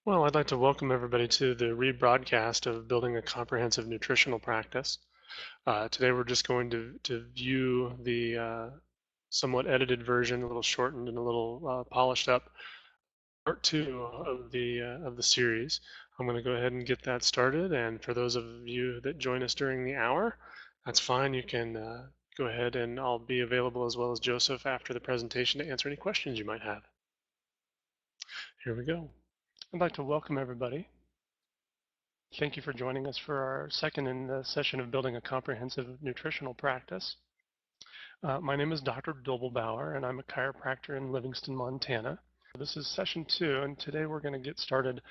Well, I'd like to welcome everybody to the rebroadcast of Building a Comprehensive Nutritional Practice. Today we're just going to view the somewhat edited version, a little shortened and a little polished up, part two of the series. I'm going to go ahead and get that started, and for those of you that join us during the hour, that's fine. You can go ahead and I'll be available as well as Joseph after the presentation to answer any questions you might have. Here we go. I'd like to welcome everybody. Thank you for joining us for our second in the session of Building a Comprehensive Nutritional Practice. My name is Dr. Doblbauer, and I'm a chiropractor in Livingston, Montana. This is session 2, and today we're going to get started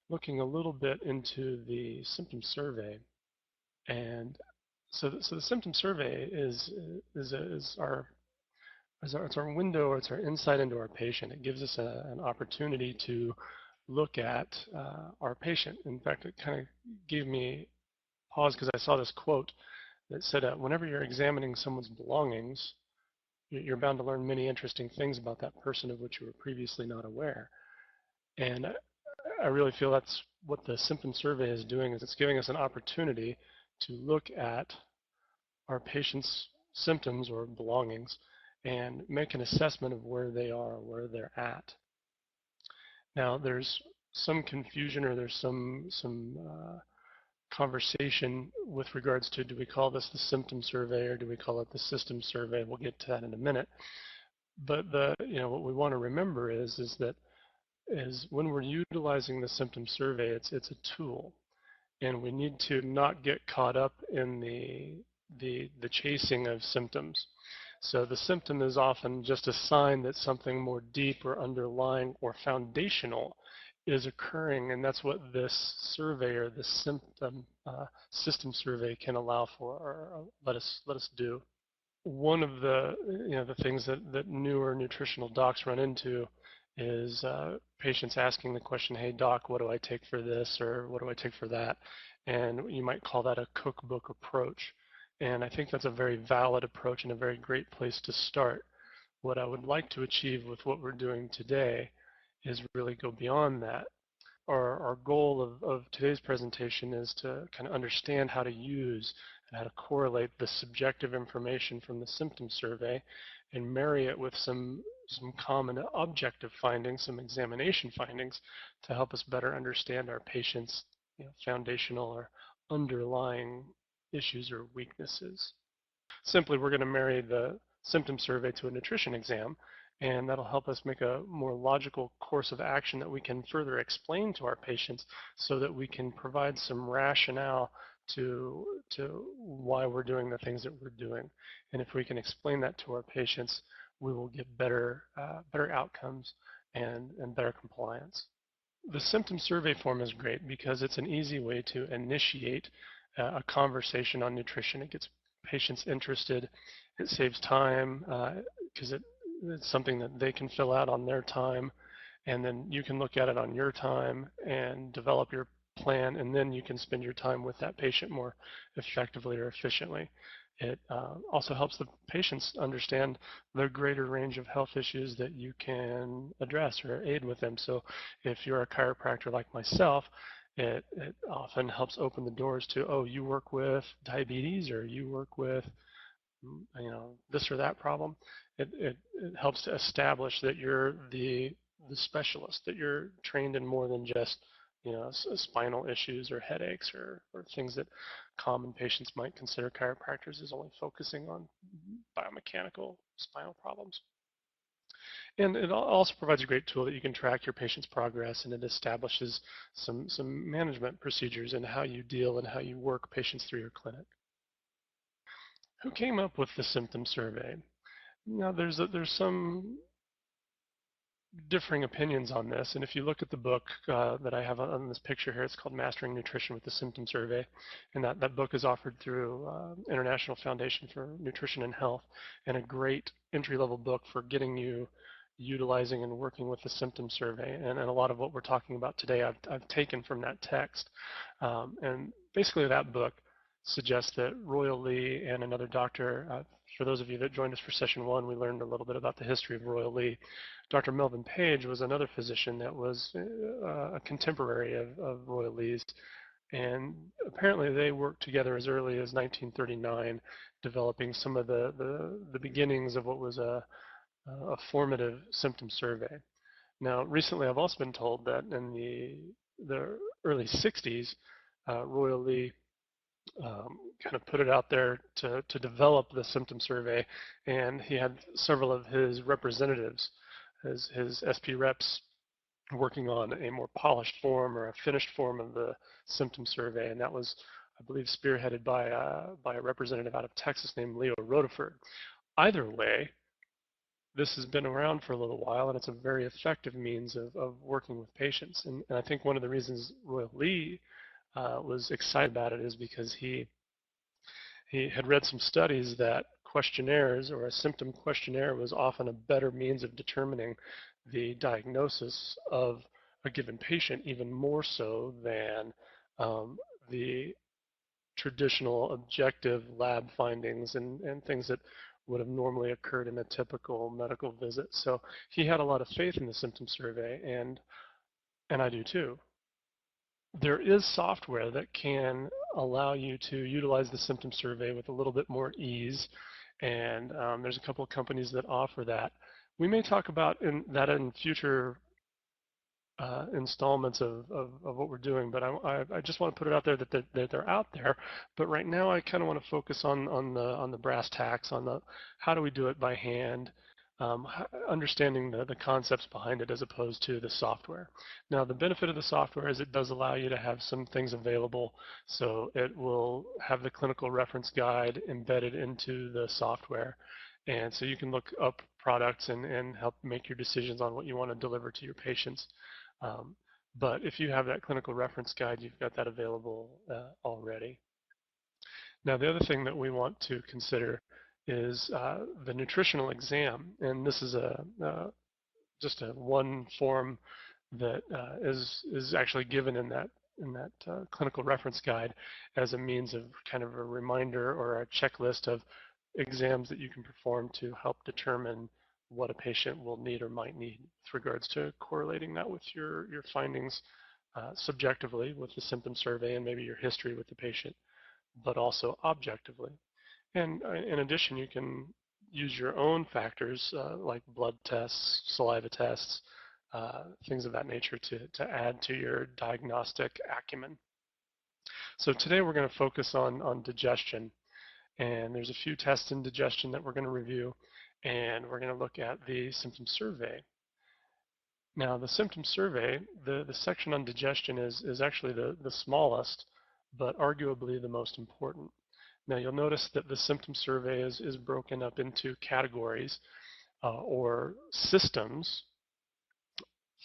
looking a little bit into the symptom survey. And so the symptom survey is our window, or it's our insight into our patient. It gives us an opportunity to look at our patient. In fact, it kind of gave me pause because I saw this quote that said, whenever you're examining someone's belongings, you're bound to learn many interesting things about that person of which you were previously not aware. And I really feel that's what the symptom survey is doing, is it's giving us an opportunity to look at our patient's symptoms or belongings and make an assessment of where they are, where they're at. Now, there's some confusion, or there's some conversation with regards to, do we call this the symptom survey or do we call it the system survey? We'll get to that in a minute. But what we want to remember is that when we're utilizing the symptom survey, it's a tool, and we need to not get caught up in the chasing of symptoms. So the symptom is often just a sign that something more deep or underlying or foundational is occurring, and that's what this survey, or this symptom system survey, can allow for, or let us do. One of the things that newer nutritional docs run into is patients asking the question, "Hey doc, what do I take for this, or what do I take for that?" And you might call that a cookbook approach. And I think that's a very valid approach and a very great place to start. What I would like to achieve with what we're doing today is really go beyond that. Our goal of today's presentation is to kind of understand how to use and how to correlate the subjective information from the symptom survey and marry it with some common objective findings, some examination findings, to help us better understand our patient's foundational or underlying issues or weaknesses. Simply, we're going to marry the symptom survey to a nutrition exam, and that'll help us make a more logical course of action that we can further explain to our patients, so that we can provide some rationale to why we're doing the things that we're doing. And if we can explain that to our patients, we will get better outcomes and better compliance. The symptom survey form is great because it's an easy way to initiate a conversation on nutrition. It gets patients interested. It saves time because it's something that they can fill out on their time, and then you can look at it on your time and develop your plan, and then you can spend your time with that patient more effectively or efficiently. It also helps the patients understand the greater range of health issues that you can address or aid with them. So if you're a chiropractor like myself, it often helps open the doors to, oh, you work with diabetes, or you work with this or that problem. It helps to establish that you're the specialist, that you're trained in more than just spinal issues or headaches or things that common patients might consider chiropractors as only focusing on biomechanical spinal problems. And it also provides a great tool that you can track your patient's progress, and it establishes some management procedures in how you deal and how you work patients through your clinic. Who came up with the symptom survey? Now, there's some differing opinions on this, and if you look at the book that I have on this picture here, it's called Mastering Nutrition with the Symptom Survey, and that book is offered through International Foundation for Nutrition and Health, and a great entry-level book for getting you utilizing and working with the symptom survey. And a lot of what we're talking about today I've taken from that text. And basically that book suggests that Royal Lee and another doctor, for those of you that joined us for session 1, we learned a little bit about the history of Royal Lee. Dr. Melvin Page was another physician that was a contemporary of Royal Lee's, and apparently they worked together as early as 1939, developing some of the beginnings of what was a formative symptom survey. Now, recently I've also been told that in the early 60s, Royal Lee kind of put it out there to develop the symptom survey, and he had several of his representatives, his SP reps, working on a more polished form or a finished form of the symptom survey, and that was, I believe, spearheaded by a representative out of Texas named Leo Rutherford. Either way, this has been around for a little while, and it's a very effective means of working with patients. And I think one of the reasons Royal Lee was excited about it is because he had read some studies that questionnaires or a symptom questionnaire was often a better means of determining the diagnosis of a given patient, even more so than the traditional objective lab findings and things that would have normally occurred in a typical medical visit. So he had a lot of faith in the symptom survey, and I do too. There is software that can allow you to utilize the symptom survey with a little bit more ease, and there's a couple of companies that offer that. We may talk about that in future installments of what we're doing, but I just want to put it out there that they're out there. But right now, I kind of want to focus on the brass tacks, on the how do we do it by hand, understanding the concepts behind it as opposed to the software. Now, the benefit of the software is it does allow you to have some things available, so it will have the clinical reference guide embedded into the software. And so you can look up products and help make your decisions on what you want to deliver to your patients. But if you have that clinical reference guide, you've got that available already. Now, the other thing that we want to consider is the nutritional exam, and this is just a one form that is actually given in that clinical reference guide as a means of kind of a reminder or a checklist of exams that you can perform to help determine what a patient will need or might need with regards to correlating that with your findings subjectively with the symptom survey and maybe your history with the patient, but also objectively. And in addition, you can use your own factors like blood tests, saliva tests, things of that nature to add to your diagnostic acumen. So today we're going to focus on digestion. And there's a few tests in digestion that we're going to review, and we're going to look at the symptom survey. Now, the symptom survey, the section on digestion is actually the smallest, but arguably the most important. Now, you'll notice that the symptom survey is broken up into categories or systems.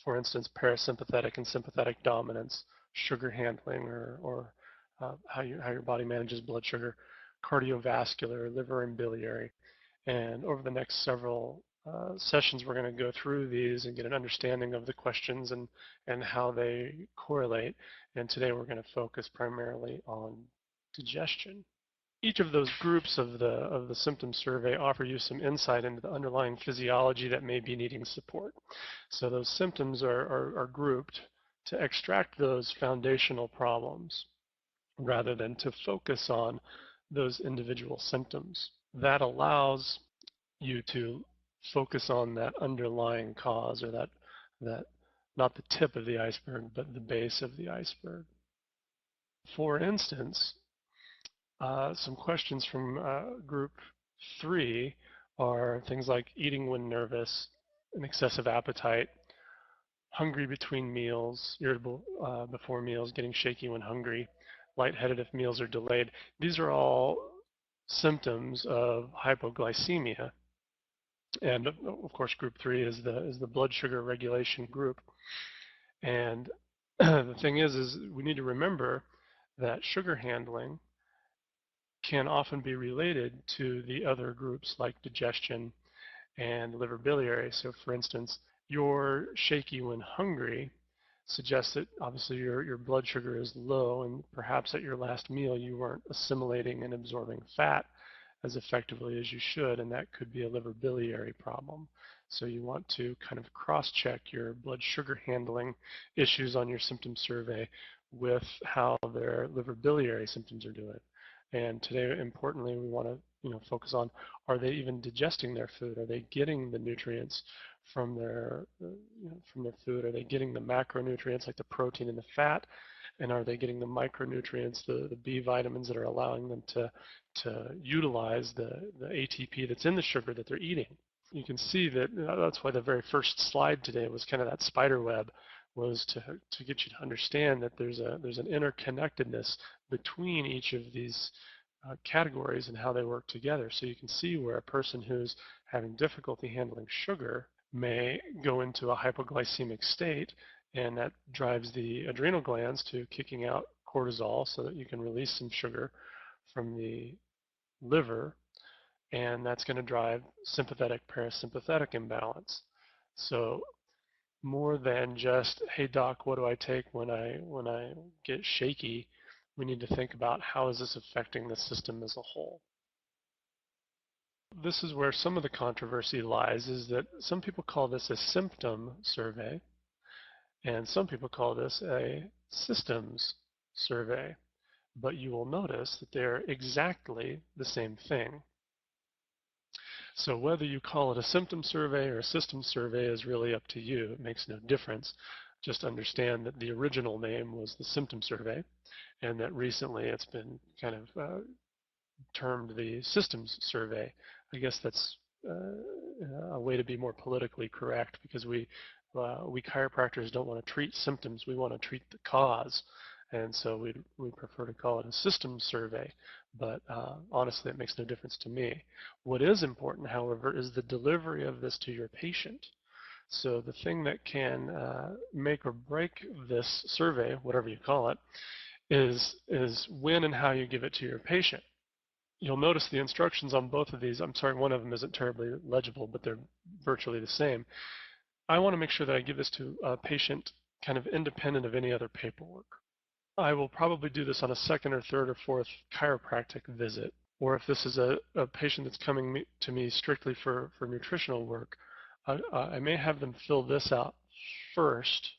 For instance, parasympathetic and sympathetic dominance, sugar handling, or how your body manages blood sugar, cardiovascular, liver and biliary. And over the next several sessions, we're going to go through these and get an understanding of the questions and how they correlate. And today we're going to focus primarily on digestion. Each of those groups of the symptom survey offer you some insight into the underlying physiology that may be needing support. So those symptoms are grouped to extract those foundational problems rather than to focus on those individual symptoms. That allows you to focus on that underlying cause, or that not the tip of the iceberg, but the base of the iceberg. For instance, some questions from group 3 are things like eating when nervous, an excessive appetite, hungry between meals, irritable before meals, getting shaky when hungry, lightheaded if meals are delayed. These are all symptoms of hypoglycemia. And of course, group 3 is the blood sugar regulation group. And the thing is we need to remember that sugar handling can often be related to the other groups like digestion and liver biliary. So for instance, you're shaky when hungry, suggests that obviously your blood sugar is low, and perhaps at your last meal you weren't assimilating and absorbing fat as effectively as you should, and that could be a liver biliary problem. So you want to kind of cross-check your blood sugar handling issues on your symptom survey with how their liver biliary symptoms are doing. And today, importantly, we want to focus on, are they even digesting their food? Are they getting the nutrients from from their food? Are they getting the macronutrients like the protein and the fat? And are they getting the micronutrients, the B vitamins that are allowing them to utilize the ATP that's in the sugar that they're eating? You can see that that's why the very first slide today was kind of that spider web, was to get you to understand that there's an interconnectedness between each of these categories and how they work together. So you can see where a person who's having difficulty handling sugar may go into a hypoglycemic state, and that drives the adrenal glands to kicking out cortisol so that you can release some sugar from the liver, and that's going to drive sympathetic parasympathetic imbalance. So more than just, hey doc, what do I take when I get shaky, we need to think about how is this affecting the system as a whole. This is where some of the controversy lies, is that some people call this a symptom survey, and some people call this a systems survey. But you will notice that they're exactly the same thing. So whether you call it a symptom survey or a system survey is really up to you. It makes no difference. Just understand that the original name was the symptom survey, and that recently it's been kind of termed the systems survey. I guess that's a way to be more politically correct, because we chiropractors don't want to treat symptoms, we want to treat the cause. And so we prefer to call it a systems survey, but honestly, it makes no difference to me. What is important, however, is the delivery of this to your patient. So the thing that can make or break this survey, whatever you call it, is when and how you give it to your patient. You'll notice the instructions on both of these. I'm sorry, one of them isn't terribly legible, but they're virtually the same. I want to make sure that I give this to a patient kind of independent of any other paperwork. I will probably do this on a second or third or fourth chiropractic visit, or if this is a patient that's coming to me strictly for nutritional work, I may have them fill this out first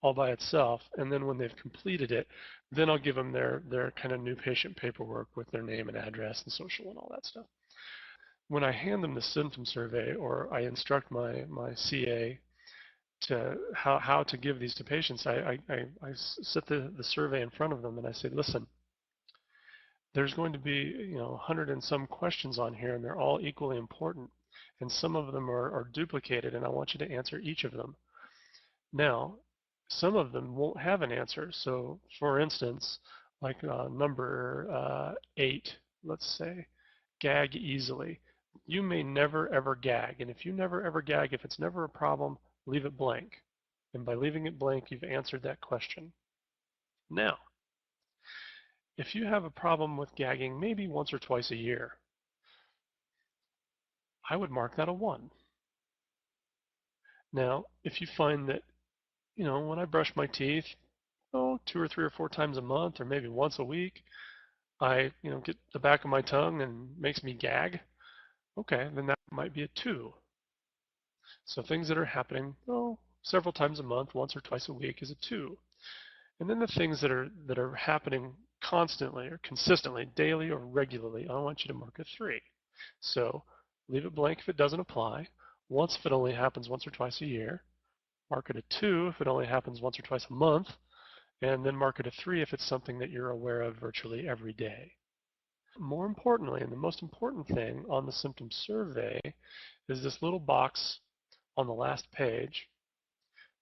all by itself, and then when they've completed it, then I'll give them their kind of new patient paperwork with their name and address and social and all that stuff. When I hand them the symptom survey, or I instruct my CA to how to give these to patients, I set the survey in front of them and I say, listen, there's going to be 100 and some questions on here, and they're all equally important, and some of them are duplicated, and I want you to answer each of them. Now, some of them won't have an answer. So for instance, like number 8, let's say, gag easily. You may never ever gag, and if you never ever gag, if it's never a problem, leave it blank. And by leaving it blank, you've answered that question. Now, if you have a problem with gagging maybe once or twice a year, I would mark that a 1. Now, if you find that, when I brush my teeth, 2 or 3 or 4 times a month, or maybe once a week, I, get the back of my tongue and makes me gag, okay, then that might be a 2. So things that are happening, several times a month, once or twice a week, is a 2. And then the things that are happening constantly or consistently, daily or regularly, I want you to mark a 3. So leave it blank if it doesn't apply. Once if it only happens once or twice a year. Mark it a 2 if it only happens once or twice a month. And then mark it a 3 if it's something that you're aware of virtually every day. More importantly, and the most important thing on the symptom survey, is this little box on the last page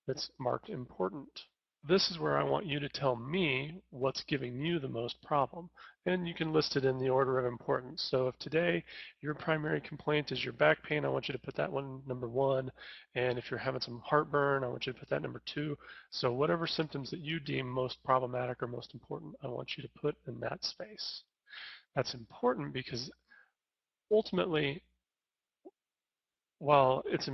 that's marked important. This is where I want you to tell me what's giving you the most problem. And you can list it in the order of importance. So if today your primary complaint is your back pain, I want you to put that one number 1. And if you're having some heartburn, I want you to put that number 2. So whatever symptoms that you deem most problematic or most important, I want you to put in that space. That's important because ultimately, while it's,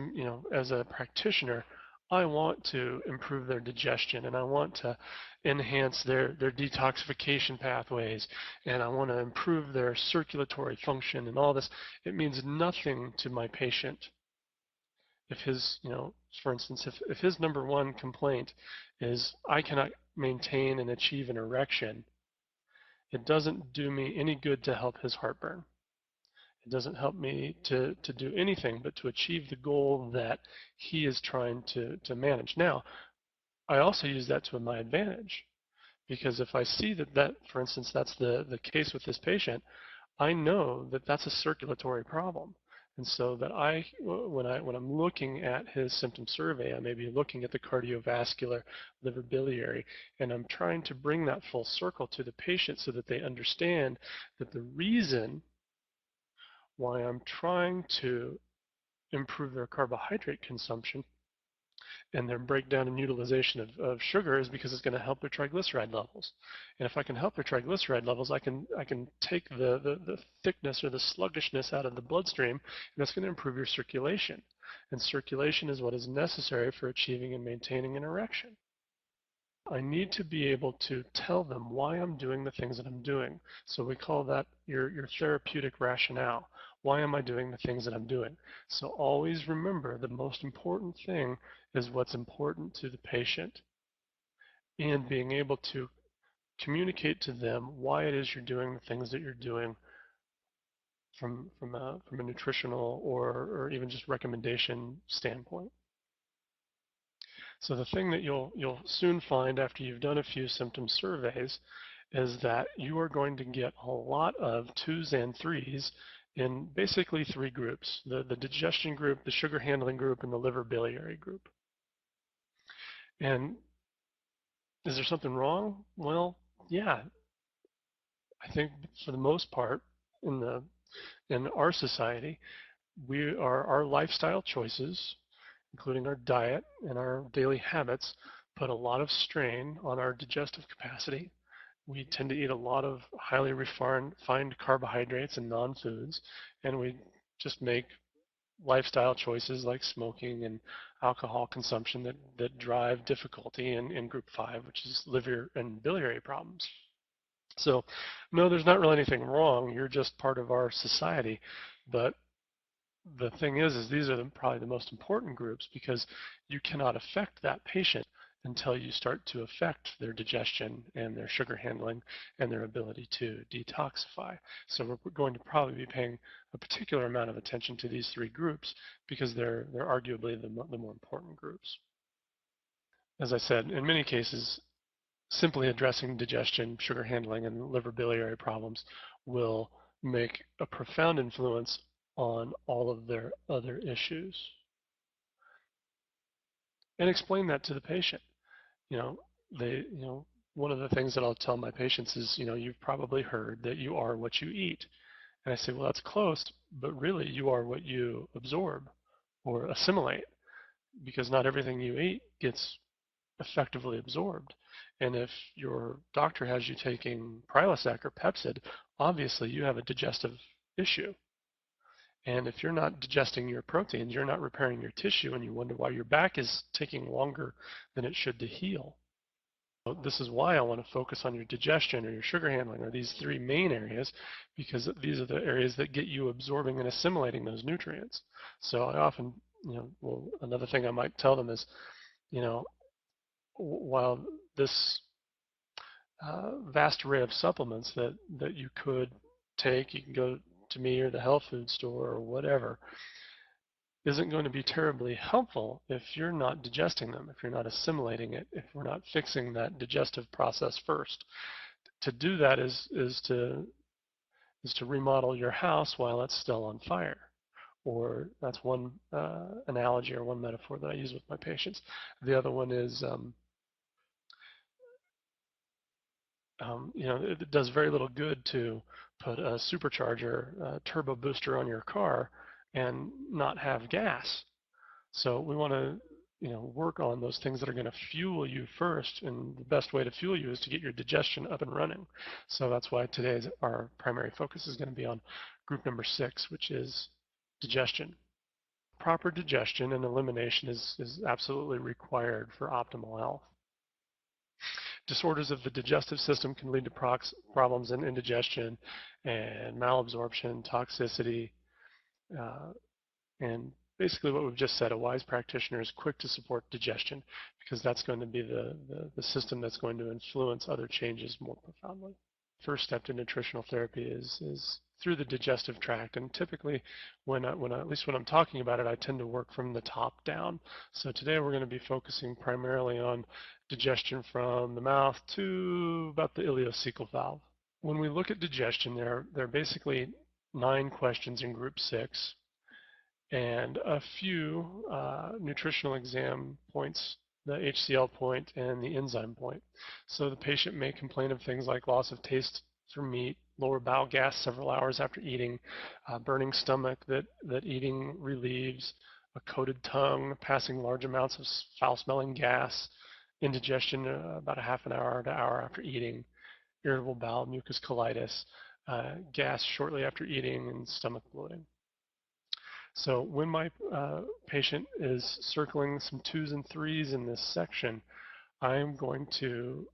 as a practitioner, I want to improve their digestion, and I want to enhance their detoxification pathways, and I want to improve their circulatory function and all this. It means nothing to my patient if his, for instance, if his number one complaint is I cannot maintain and achieve an erection, it doesn't do me any good to help his heartburn. It doesn't help me to do anything but to achieve the goal that he is trying to manage. Now, I also use that to my advantage because if I see that, for instance, that's the case with this patient, I know that that's a circulatory problem. And so that when I'm looking at his symptom survey, I may be looking at the cardiovascular, liver biliary, and I'm trying to bring that full circle to the patient so that they understand that the reason why I'm trying to improve their carbohydrate consumption and their breakdown and utilization of sugar is because it's going to help their triglyceride levels. And if I can help their triglyceride levels, I can take the thickness or the sluggishness out of the bloodstream, and that's going to improve your circulation. And circulation is what is necessary for achieving and maintaining an erection. I need to be able to tell them why I'm doing the things that I'm doing. So we call that your therapeutic rationale. Why am I doing the things that I'm doing? So always remember the most important thing is what's important to the patient and being able to communicate to them why it is you're doing the things that you're doing from a nutritional or even just recommendation standpoint. So the thing that you'll soon find after you've done a few symptom surveys is that you are going to get a lot of 2s and 3s in basically 3 groups, the digestion group, the sugar handling group, and the liver biliary group. And is there something wrong? Well, yeah, I think for the most part in our society, our lifestyle choices, including our diet and our daily habits, put a lot of strain on our digestive capacity. We tend to eat a lot of highly refined carbohydrates and non-foods, and we just make lifestyle choices like smoking and alcohol consumption that drive difficulty in group 5, which is liver and biliary problems. So, no, there's not really anything wrong. You're just part of our society. But the thing is these are probably the most important groups because you cannot affect that patient until you start to affect their digestion and their sugar handling and their ability to detoxify. So we're going to probably be paying a particular amount of attention to these 3 groups because they're arguably the more important groups. As I said, in many cases, simply addressing digestion, sugar handling, and liver biliary problems will make a profound influence on all of their other issues. And explain that to the patient. You know, one of the things that I'll tell my patients is, you've probably heard that you are what you eat. And I say, well, that's close, but really you are what you absorb or assimilate because not everything you eat gets effectively absorbed. And if your doctor has you taking Prilosec or Pepcid, obviously you have a digestive issue. And if you're not digesting your proteins, you're not repairing your tissue, and you wonder why your back is taking longer than it should to heal. So this is why I want to focus on your digestion or your sugar handling or these 3 main areas, because these are the areas that get you absorbing and assimilating those nutrients. So I often, another thing I might tell them is, while this vast array of supplements that you could take, you can go to me or the health food store or whatever, isn't going to be terribly helpful if you're not digesting them, if you're not assimilating it, if we're not fixing that digestive process first. To do that is to remodel your house while it's still on fire. Or that's one analogy or one metaphor that I use with my patients. The other one is it does very little good to put a supercharger, a turbo booster on your car and not have gas. So we want to, work on those things that are going to fuel you first. And the best way to fuel you is to get your digestion up and running. So that's why today's our primary focus is going to be on group number 6, which is digestion. proper digestion and elimination is absolutely required for optimal health. Disorders of the digestive system can lead to problems in indigestion and malabsorption, toxicity, uh, and basically what we've just said, a wise practitioner is quick to support digestion because that's going to be the system that's going to influence other changes more profoundly. First step to nutritional therapy is through the digestive tract, and typically at least when I'm talking about it, I tend to work from the top down. So today we're going to be focusing primarily on digestion from the mouth to about the ileocecal valve. When we look at digestion, there are basically 9 questions in group 6 and a few nutritional exam points, the HCl point and the enzyme point. So the patient may complain of things like loss of taste for meat, lower bowel gas several hours after eating, burning stomach that eating relieves, a coated tongue, passing large amounts of foul-smelling gas, indigestion about a half an hour to hour after eating, irritable bowel, mucus colitis, gas shortly after eating, and stomach bloating. So when my patient is circling some 2s and 3s in this section, I'm going to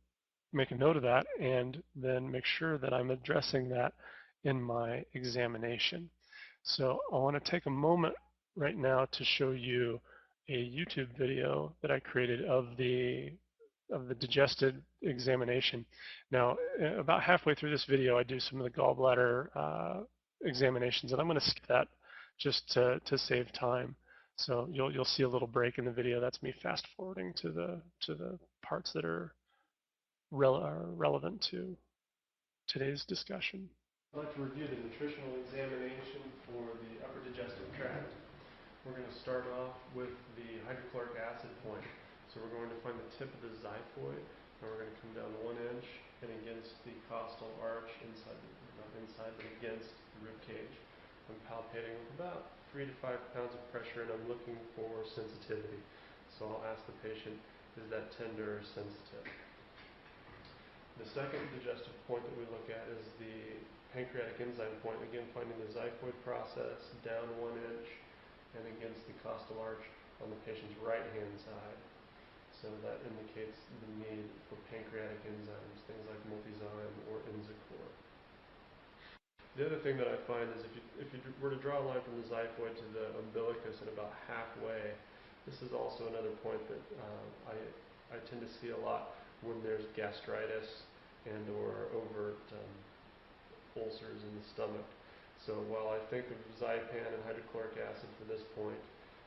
make a note of that and then make sure that I'm addressing that in my examination. So I want to take a moment right now to show you a YouTube video that I created of the digested examination. Now, about halfway through this video, I do some of the gallbladder examinations, and I'm going to skip that just to save time. So you'll see a little break in the video. That's me fast forwarding to the parts that are relevant to today's discussion. I'd like to review the nutritional examination for the upper digestive tract. We're going to start off with the hydrochloric acid point. So we're going to find the tip of the xiphoid, and we're going to come down 1 inch and against the costal arch not inside, but against the rib cage. I'm palpating with about 3 to 5 pounds of pressure, and I'm looking for sensitivity. So I'll ask the patient, is that tender or sensitive? The second digestive point that we look at is the pancreatic enzyme point, again finding the xiphoid process down 1 inch and against the costal arch on the patient's right-hand side. So that indicates the need for pancreatic enzymes, things like multizyme or Enzacor. The other thing that I find is if you were to draw a line from the xiphoid to the umbilicus and about halfway, this is also another point that I tend to see a lot when there's gastritis and or overt ulcers in the stomach. So while I think of Zypan and hydrochloric acid for this point,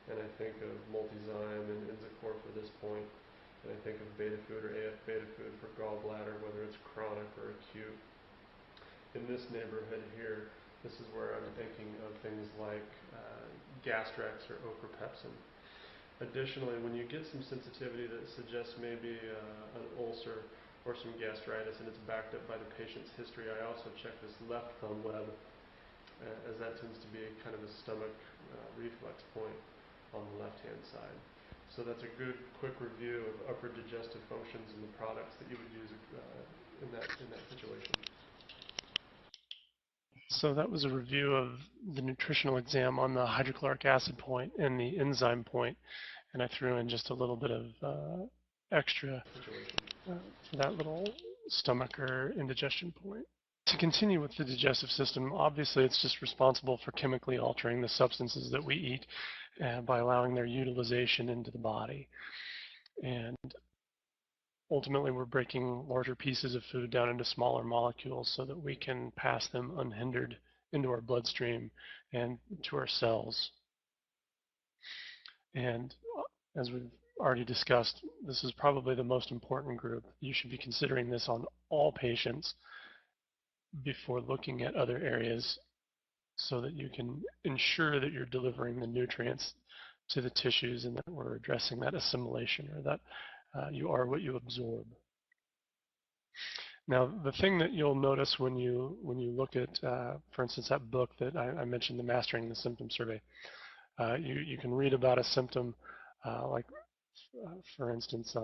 and I think of multizyme and Enzacor for this point, and I think of beta food or AF beta food for gallbladder, whether it's chronic or acute. In this neighborhood here, this is where I'm thinking of things like Gastrex or Ochrapepsin. Additionally, when you get some sensitivity that suggests maybe an ulcer or some gastritis and it's backed up by the patient's history, I also check this left thumb web, as that tends to be kind of a stomach reflex point on the left-hand side. So that's a good quick review of upper digestive functions and the products that you would use in that situation. So that was a review of the nutritional exam on the hydrochloric acid point and the enzyme point, and I threw in just a little bit of extra for that little stomach or indigestion point. To continue with the digestive system, obviously it's just responsible for chemically altering the substances that we eat by allowing their utilization into the body. And ultimately we're breaking larger pieces of food down into smaller molecules so that we can pass them unhindered into our bloodstream and to our cells. And as we've already discussed, this is probably the most important group. You should be considering this on all patients before looking at other areas so that you can ensure that you're delivering the nutrients to the tissues and that we're addressing that assimilation, or that you are what you absorb. Now, the thing that you'll notice when you look at, for instance, that book that I mentioned, the Mastering the Symptom Survey, you can read about a symptom for instance,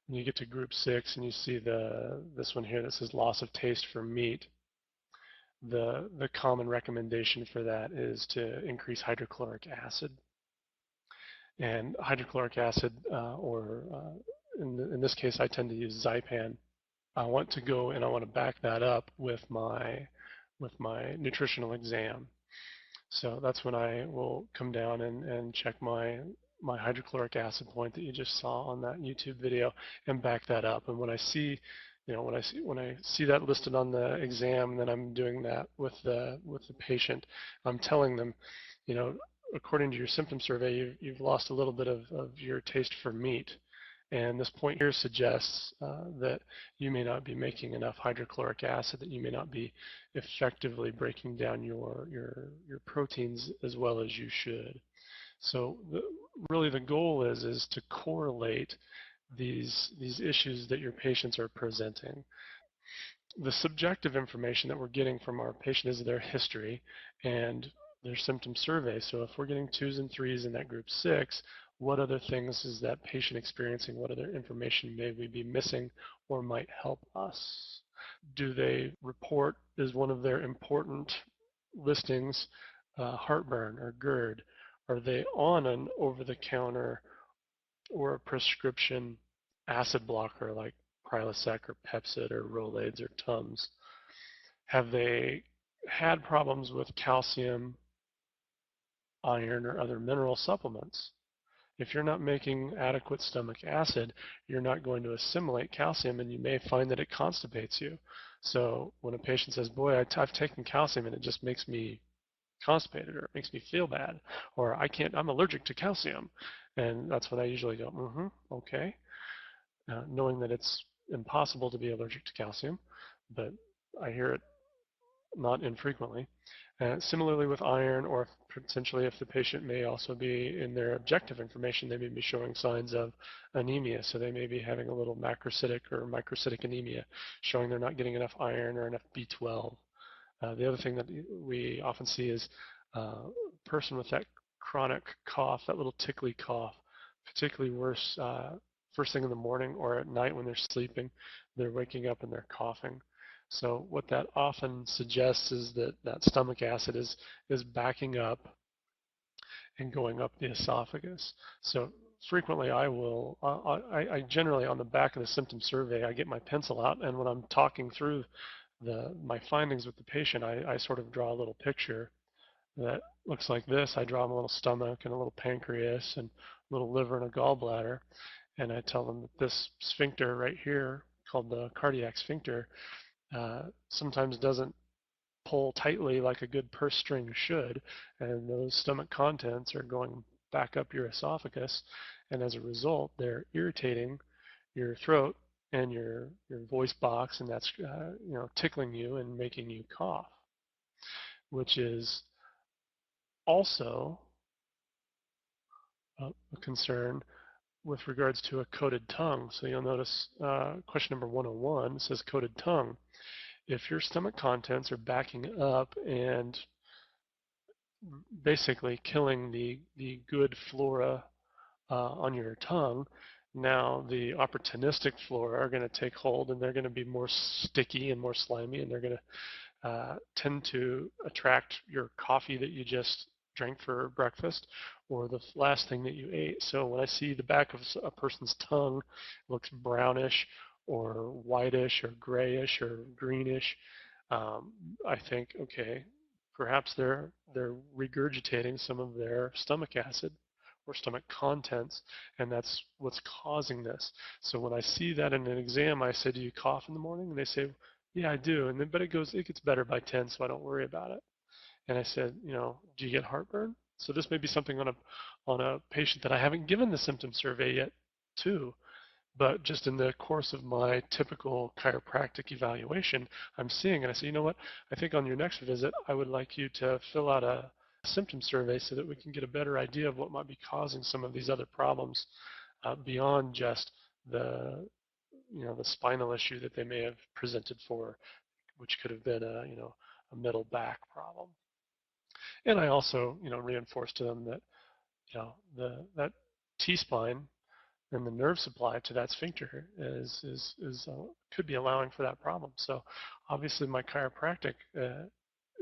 when you get to group 6 and you see this one here that says loss of taste for meat, the common recommendation for that is to increase hydrochloric acid. And hydrochloric acid, in this case, I tend to use Zypan. I want to go and I want to back that up with my nutritional exam. So that's when I will come down and check my hydrochloric acid point that you just saw on that YouTube video and back that up. And when I see, when I see that listed on the exam, then I'm doing that with the patient. I'm telling them, you know, according to your symptom survey, you've lost a little bit of your taste for meat. And this point here suggests that you may not be making enough hydrochloric acid, that you may not be effectively breaking down your proteins as well as you should. So really the goal is to correlate these issues that your patients are presenting. The subjective information that we're getting from our patient is their history and their symptom survey. So if we're getting 2s and 3s in that group 6, what other things is that patient experiencing? What other information may we be missing or might help us? Do they report as one of their important listings heartburn or GERD? Are they on an over-the-counter or a prescription acid blocker like Prilosec or Pepcid or Rolaids or Tums? Have they had problems with calcium, iron, or other mineral supplements? If you're not making adequate stomach acid, you're not going to assimilate calcium, and you may find that it constipates you. So when a patient says, boy, I've taken calcium and it just makes me constipated, or it makes me feel bad, or I'm allergic to calcium, and that's when I usually go, okay, knowing that it's impossible to be allergic to calcium, but I hear it not infrequently. Similarly with iron, or potentially if the patient may also be, in their objective information, they may be showing signs of anemia. So they may be having a little macrocytic or microcytic anemia, showing they're not getting enough iron or enough B12. The other thing that we often see is a person with that chronic cough, that little tickly cough, particularly worse first thing in the morning or at night when they're sleeping, they're waking up and they're coughing. So what that often suggests is that stomach acid is backing up and going up the esophagus. So frequently I generally on the back of the symptom survey, I get my pencil out, and when I'm talking through my findings with the patient, I sort of draw a little picture that looks like this. I draw them a little stomach and a little pancreas and a little liver and a gallbladder, and I tell them that this sphincter right here, called the cardiac sphincter, sometimes doesn't pull tightly like a good purse string should, and those stomach contents are going back up your esophagus, and as a result, they're irritating your throat and your voice box, and that's tickling you and making you cough, which is also a concern with regards to a coated tongue. So you'll notice question number 101 says coated tongue. If your stomach contents are backing up and basically killing the good flora on your tongue, now the opportunistic flora are going to take hold, and they're going to be more sticky and more slimy, and they're going to tend to attract your coffee that you just drank for breakfast or the last thing that you ate. So when I see the back of a person's tongue looks brownish or whitish or grayish or greenish, I think, okay, perhaps they're regurgitating some of their stomach acid or stomach contents, and that's what's causing this. So when I see that in an exam, I say, do you cough in the morning? And they say, yeah, I do. And then, but it gets better by 10, so I don't worry about it. And I said, do you get heartburn? So this may be something on a patient that I haven't given the symptom survey yet to, but just in the course of my typical chiropractic evaluation, I'm seeing, and I say, you know what, I think on your next visit, I would like you to fill out a symptom survey so that we can get a better idea of what might be causing some of these other problems beyond just the spinal issue that they may have presented for, which could have been a middle back problem. And I also reinforce to them that that T-spine and the nerve supply to that sphincter could be allowing for that problem. So obviously my chiropractic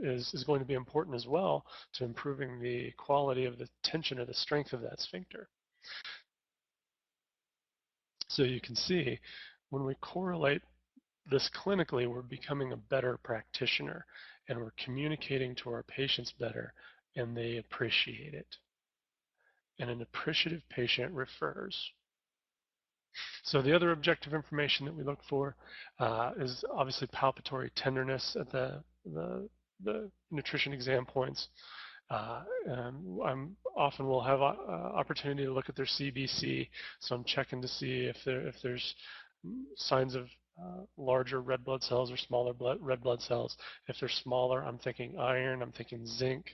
is going to be important as well to improving the quality of the tension or the strength of that sphincter. So you can see when we correlate this clinically, we're becoming a better practitioner and we're communicating to our patients better and they appreciate it. And an appreciative patient refers. So the other objective information that we look for is obviously palpatory tenderness at the nutrition exam points. I'm often will have opportunity to look at their CBC, so I'm checking to see if there's signs of larger red blood cells or smaller red blood cells. If they're smaller, I'm thinking iron, I'm thinking zinc.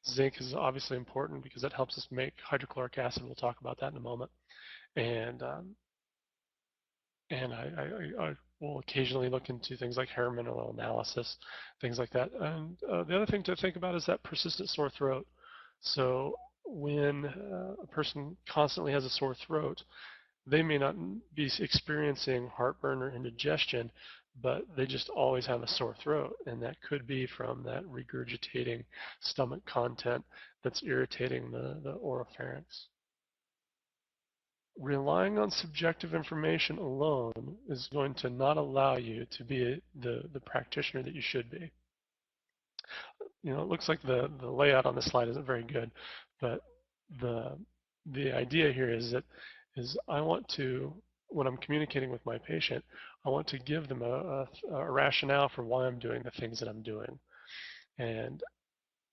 Zinc is obviously important because it helps us make hydrochloric acid. We'll talk about that in a moment. And I will occasionally look into things like hair mineral analysis, things like that. And the other thing to think about is that persistent sore throat. So when a person constantly has a sore throat, they may not be experiencing heartburn or indigestion, but they just always have a sore throat, and that could be from that regurgitating stomach content that's irritating the oropharynx. Relying on subjective information alone is going to not allow you to be the practitioner that you should be. You know, it looks like the layout on this slide isn't very good, but the idea here is I want to, when I'm communicating with my patient, I want to give them a rationale for why I'm doing the things that I'm doing. And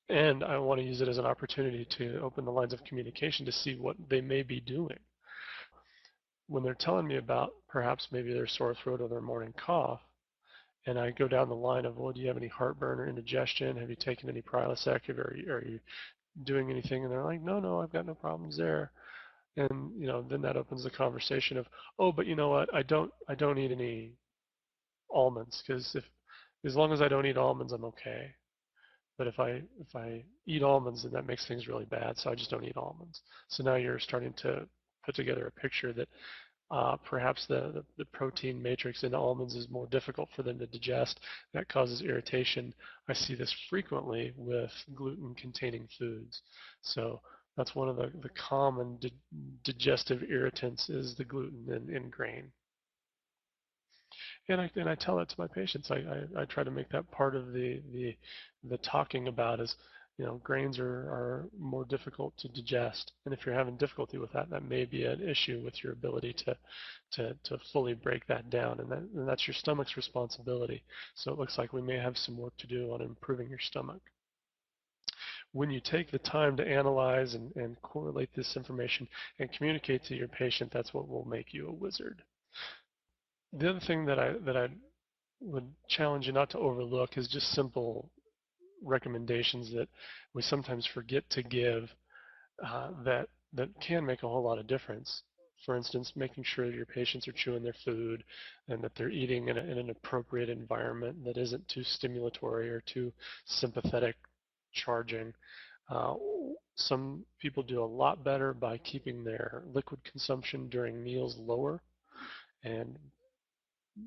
I want to use it as an opportunity to open the lines of communication to see what they may be doing. When they're telling me about perhaps maybe their sore throat or their morning cough, and I go down the line of, well, do you have any heartburn or indigestion? Have you taken any Prilosec? Are you doing anything? And they're like, no, I've got no problems there. And then that opens the conversation of, oh, but you know what? I don't eat any almonds because as long as I don't eat almonds, I'm okay. But if I eat almonds, then that makes things really bad. So I just don't eat almonds. So now you're starting to put together a picture that perhaps the protein matrix in almonds is more difficult for them to digest. That causes irritation. I see this frequently with gluten-containing foods. So that's one of the common digestive irritants is the gluten in grain. And I tell that to my patients. I try to make that part of the talking about is, grains are more difficult to digest, and if you're having difficulty with that, that may be an issue with your ability to fully break that down, and that's your stomach's responsibility. So it looks like we may have some work to do on improving your stomach. When you take the time to analyze and correlate this information and communicate to your patient, that's what will make you a wizard. The other thing that I would challenge you not to overlook is just simple recommendations that we sometimes forget to give that can make a whole lot of difference. For instance, making sure that your patients are chewing their food and that they're eating in an appropriate environment that isn't too stimulatory or too sympathetic charging. Some people do a lot better by keeping their liquid consumption during meals lower, and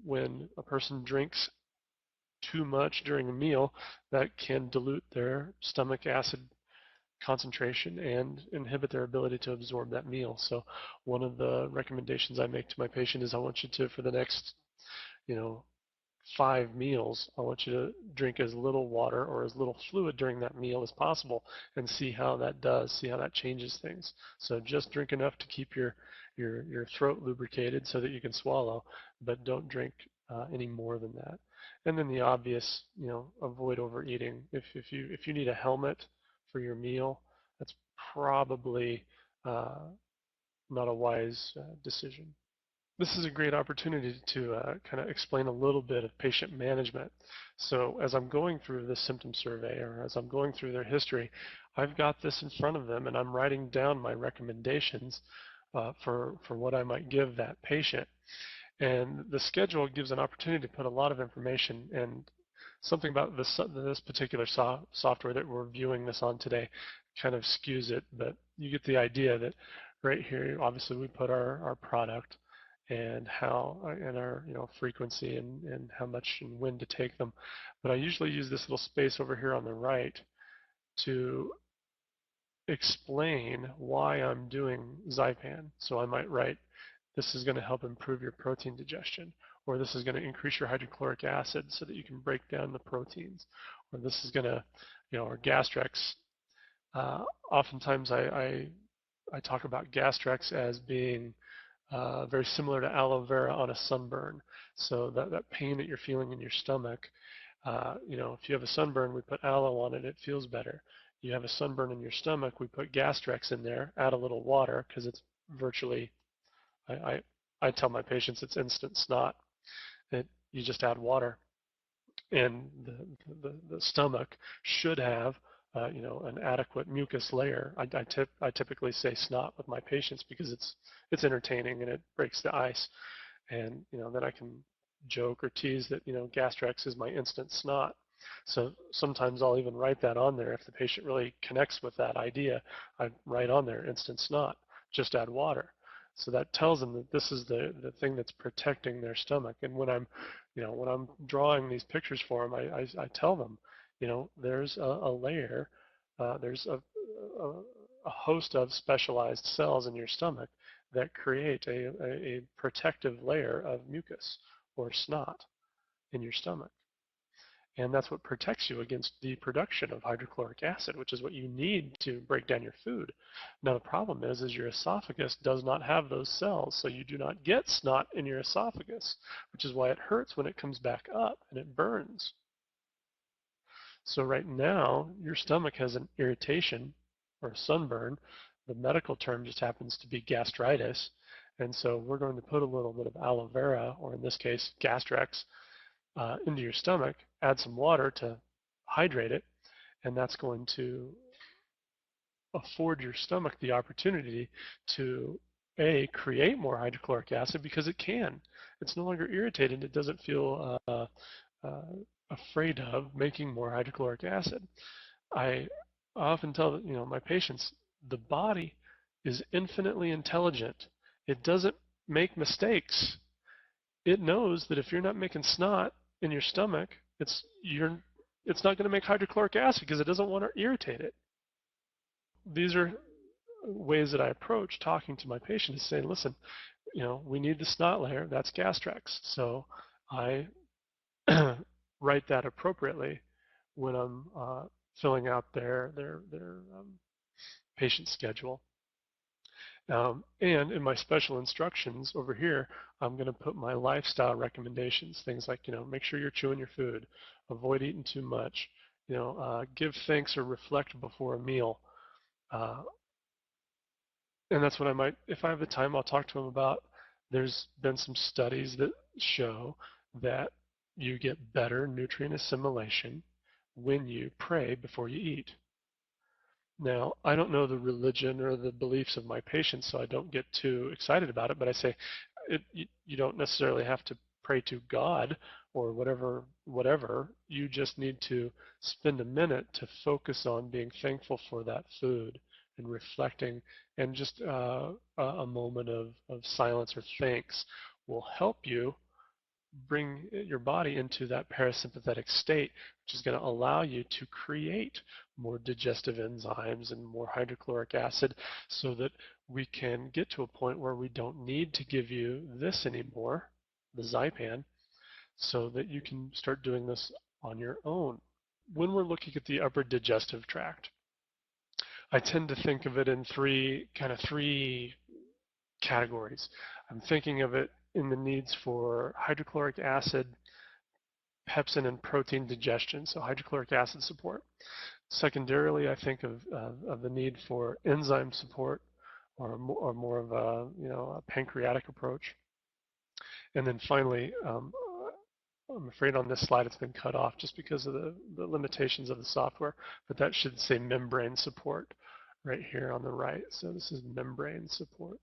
when a person drinks too much during a meal, that can dilute their stomach acid concentration and inhibit their ability to absorb that meal. So one of the recommendations I make to my patient is I want you to, for the next, 5 meals, I want you to drink as little water or as little fluid during that meal as possible and see how that does, see how that changes things. So just drink enough to keep your throat lubricated so that you can swallow, but don't drink any more than that. And then the obvious, avoid overeating. If you need a helmet for your meal, that's probably not a wise decision. This is a great opportunity to kind of explain a little bit of patient management. So as I'm going through this symptom survey or as I'm going through their history, I've got this in front of them and I'm writing down my recommendations for what I might give that patient. And the schedule gives an opportunity to put a lot of information, and something about this particular software that we're viewing this on today kind of skews it, but you get the idea that right here, obviously we put our product, and how and our frequency and how much and when to take them. But I usually use this little space over here on the right to explain why I'm doing Zypan. So I might write, this is going to help improve your protein digestion, or this is going to increase your hydrochloric acid so that you can break down the proteins, or this is going to, or Gastrex. Oftentimes I talk about Gastrex as being very similar to aloe vera on a sunburn. So that pain that you're feeling in your stomach, if you have a sunburn, we put aloe on it, it feels better. You have a sunburn in your stomach, we put Gastrex in there, add a little water because it's virtually, I, I, I tell my patients it's instant snot. You just add water, and the stomach should have an adequate mucus layer. I typically say snot with my patients because it's entertaining and it breaks the ice, and then I can joke or tease that Gastrex is my instant snot. So sometimes I'll even write that on there if the patient really connects with that idea. I write on there instant snot, just add water. So that tells them that this is the thing that's protecting their stomach. And when I'm drawing these pictures for them, I tell them, there's a layer, there's a host of specialized cells in your stomach that create a protective layer of mucus or snot in your stomach. And that's what protects you against the production of hydrochloric acid, which is what you need to break down your food. Now the problem is your esophagus does not have those cells, so you do not get snot in your esophagus, which is why it hurts when it comes back up and it burns. So right now, your stomach has an irritation or a sunburn. The medical term just happens to be gastritis. And so we're going to put a little bit of aloe vera, or in this case, Gastrex, into your stomach, add some water to hydrate it, and that's going to afford your stomach the opportunity to create more hydrochloric acid because it can. It's no longer irritated. It doesn't feel afraid of making more hydrochloric acid. I often tell my patients, the body is infinitely intelligent. It doesn't make mistakes. It knows that if you're not making snot in your stomach, it's not going to make hydrochloric acid because it doesn't want to irritate it. These are ways that I approach talking to my patients, saying, listen, we need the snot layer. That's Gastrex. So I write that appropriately when I'm filling out their patient schedule. And in my special instructions over here, I'm going to put my lifestyle recommendations, things like, make sure you're chewing your food, avoid eating too much, give thanks or reflect before a meal. And that's what I might, if I have the time, I'll talk to them about. There's been some studies that show that you get better nutrient assimilation when you pray before you eat. Now, I don't know the religion or the beliefs of my patients, so I don't get too excited about it, but I say you don't necessarily have to pray to God or whatever. You just need to spend a minute to focus on being thankful for that food and reflecting, and just a moment of silence or thanks will help you bring your body into that parasympathetic state, which is going to allow you to create more digestive enzymes and more hydrochloric acid so that we can get to a point where we don't need to give you this anymore, the Zypan, so that you can start doing this on your own. When we're looking at the upper digestive tract, I tend to think of it in three categories. I'm thinking of it in the needs for hydrochloric acid, pepsin, and protein digestion, so hydrochloric acid support. Secondarily, I think of the need for enzyme support, or more of a pancreatic approach. And then finally, I'm afraid on this slide it's been cut off just because of the limitations of the software, but that should say membrane support right here on the right. So this is membrane support.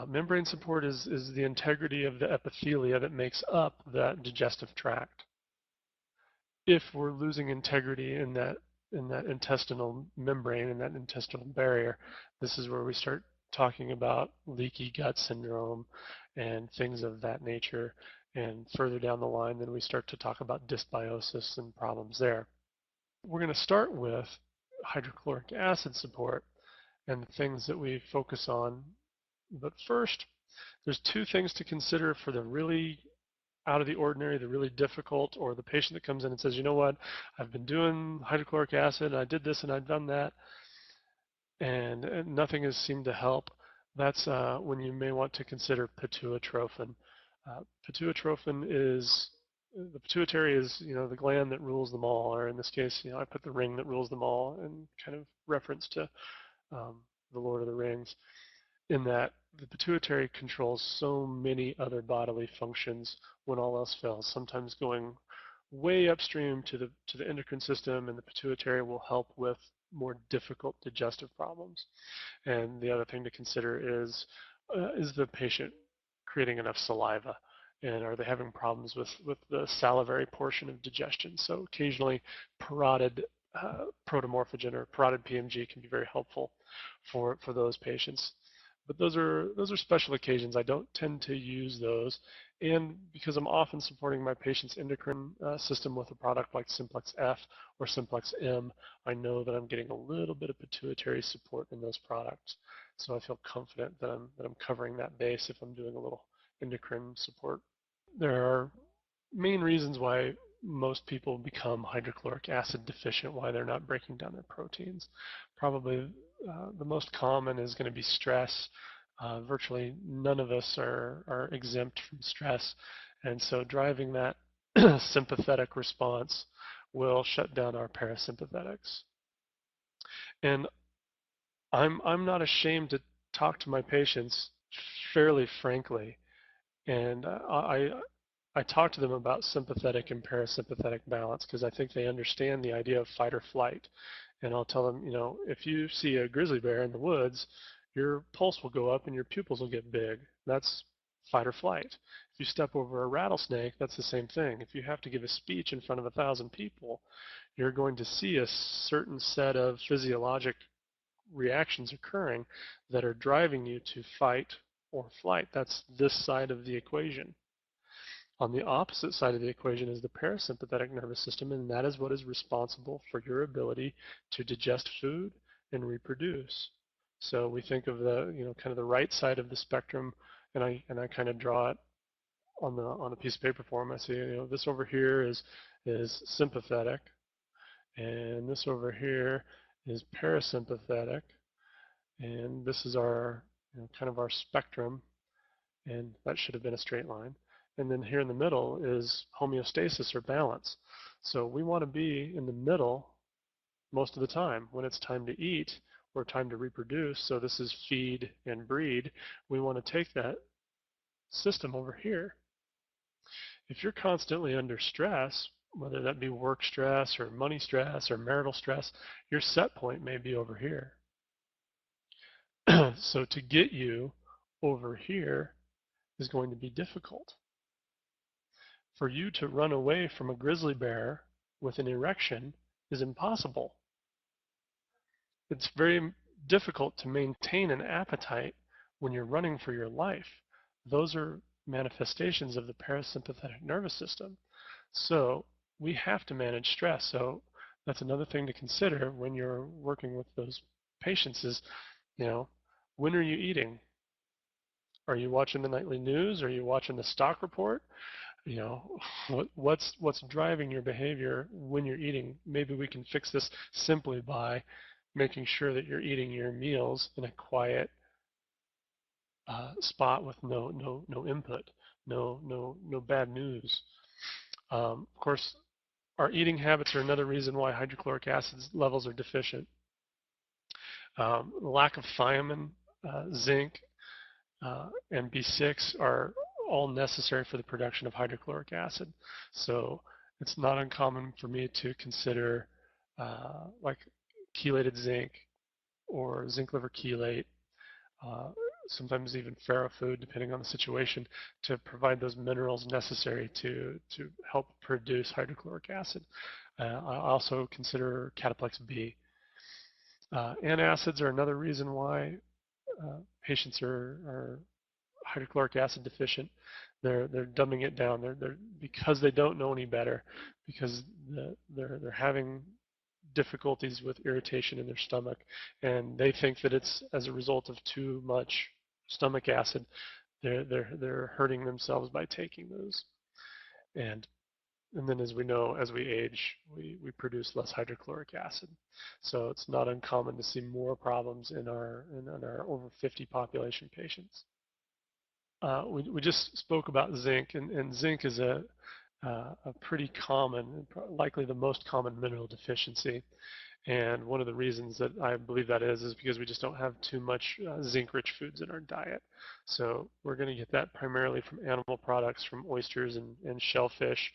Membrane support is the integrity of the epithelia that makes up that digestive tract. If we're losing integrity in that intestinal membrane, in that intestinal barrier, this is where we start talking about leaky gut syndrome and things of that nature. And further down the line, then we start to talk about dysbiosis and problems there. We're going to start with hydrochloric acid support and the things that we focus on. But first, there's two things to consider for the really out of the ordinary, the really difficult, or the patient that comes in and says, you know what, I've been doing hydrochloric acid, I did this and I've done that, and nothing has seemed to help. That's when you may want to consider pituitrophin. Pituitrophin is the pituitary is the gland that rules them all, or in this case, I put the ring that rules them all in kind of reference to the Lord of the Rings, in that the pituitary controls so many other bodily functions when all else fails, sometimes going way upstream to the endocrine system, and the pituitary will help with more difficult digestive problems. And the other thing to consider is the patient creating enough saliva, and are they having problems with the salivary portion of digestion? So occasionally parotid protomorphogen or parotid PMG can be very helpful for those patients. But those are special occasions. I don't tend to use those, and because I'm often supporting my patient's endocrine system with a product like Simplex F or Simplex M, I know that I'm getting a little bit of pituitary support in those products. So I feel confident that I'm covering that base if I'm doing a little endocrine support. There are main reasons why most people become hydrochloric acid deficient, why they're not breaking down their proteins. Probably the most common is going to be stress. Virtually none of us are exempt from stress, and so driving that sympathetic response will shut down our parasympathetics. And I'm not ashamed to talk to my patients fairly frankly, and I talk to them about sympathetic and parasympathetic balance because I think they understand the idea of fight or flight. And I'll tell them, if you see a grizzly bear in the woods, your pulse will go up and your pupils will get big. That's fight or flight. If you step over a rattlesnake, that's the same thing. If you have to give a speech in front of 1,000 people, you're going to see a certain set of physiologic reactions occurring that are driving you to fight or flight. That's this side of the equation. On the opposite side of the equation is the parasympathetic nervous system, and that is what is responsible for your ability to digest food and reproduce. So we think of the, kind of the right side of the spectrum, and I kind of draw it on a piece of paper for them. I say, this over here is sympathetic, and this over here is parasympathetic, and this is our, kind of our spectrum, and that should have been a straight line. And then here in the middle is homeostasis or balance. So we want to be in the middle most of the time. When it's time to eat or time to reproduce, so this is feed and breed, we want to take that system over here. If you're constantly under stress, whether that be work stress or money stress or marital stress, your set point may be over here. So to get you over here is going to be difficult. For you to run away from a grizzly bear with an erection is impossible. It's very difficult to maintain an appetite when you're running for your life. Those are manifestations of the parasympathetic nervous system. So we have to manage stress. So that's another thing to consider when you're working with those patients is, when are you eating? Are you watching the nightly news? Are you watching the stock report? What's driving your behavior when you're eating? Maybe we can fix this simply by making sure that you're eating your meals in a quiet spot with no input, no bad news. Of course, our eating habits are another reason why hydrochloric acid levels are deficient. Lack of thiamine, zinc, and B6 are all necessary for the production of hydrochloric acid. So it's not uncommon for me to consider like chelated zinc or zinc liver chelate, sometimes even ferrofood, depending on the situation, to provide those minerals necessary to help produce hydrochloric acid. I also consider cataplex B. Antacids are another reason why patients are hydrochloric acid deficient, they're dumbing it down. They're because they don't know any better, because they're having difficulties with irritation in their stomach, and they think that it's as a result of too much stomach acid. They're hurting themselves by taking those, and and then as we know, as we age, we produce less hydrochloric acid. So it's not uncommon to see more problems in our over 50 population patients. We just spoke about zinc, and zinc is a pretty common, likely the most common mineral deficiency. And one of the reasons that I believe that is because we just don't have too much zinc-rich foods in our diet. So we're going to get that primarily from animal products, from oysters and shellfish.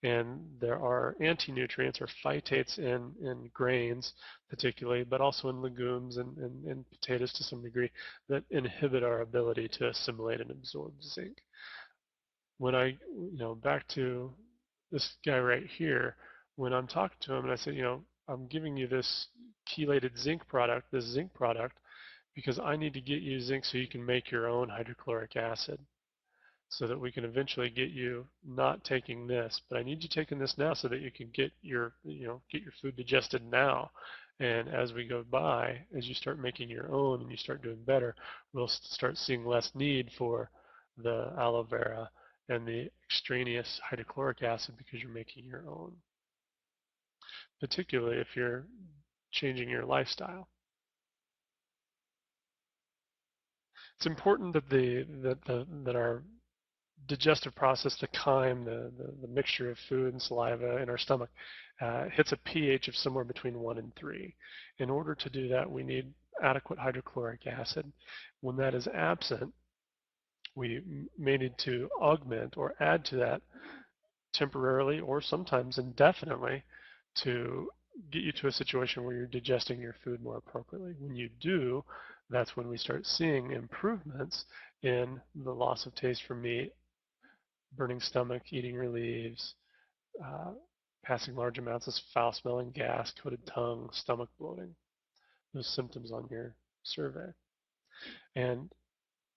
And there are anti-nutrients or phytates in grains particularly, but also in legumes and potatoes to some degree, that inhibit our ability to assimilate and absorb zinc. When back to this guy right here, when I'm talking to him and I say, I'm giving you this chelated zinc product, because I need to get you zinc so you can make your own hydrochloric acid, so that we can eventually get you not taking this, but I need you taking this now so that you can get your food digested now. And as we go by, as you start making your own and you start doing better, we'll start seeing less need for the aloe vera and the extraneous hydrochloric acid because you're making your own, particularly if you're changing your lifestyle. It's important that our digestive process, the chyme, the mixture of food and saliva in our stomach, hits a pH of somewhere between 1 and 3. In order to do that, we need adequate hydrochloric acid. When that is absent, we may need to augment or add to that temporarily or sometimes indefinitely to get you to a situation where you're digesting your food more appropriately. When you do, that's when we start seeing improvements in the loss of taste for meat, burning stomach, eating relieves, passing large amounts of foul-smelling gas, coated tongue, stomach bloating, those symptoms on your survey. And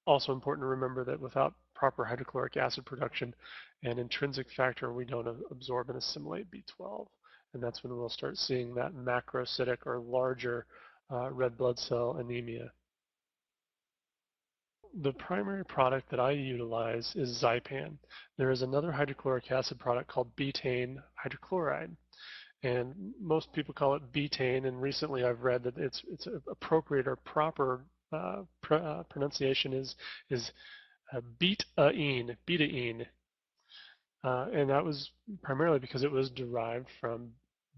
also important to remember that without proper hydrochloric acid production and intrinsic factor, we don't absorb and assimilate B12. And that's when we'll start seeing that macrocytic or larger red blood cell anemia. The primary product that I utilize is Zypan. There is another hydrochloric acid product called betaine hydrochloride, and most people call it betaine, and recently I've read that its appropriate or proper pronunciation is betaine, and that was primarily because it was derived from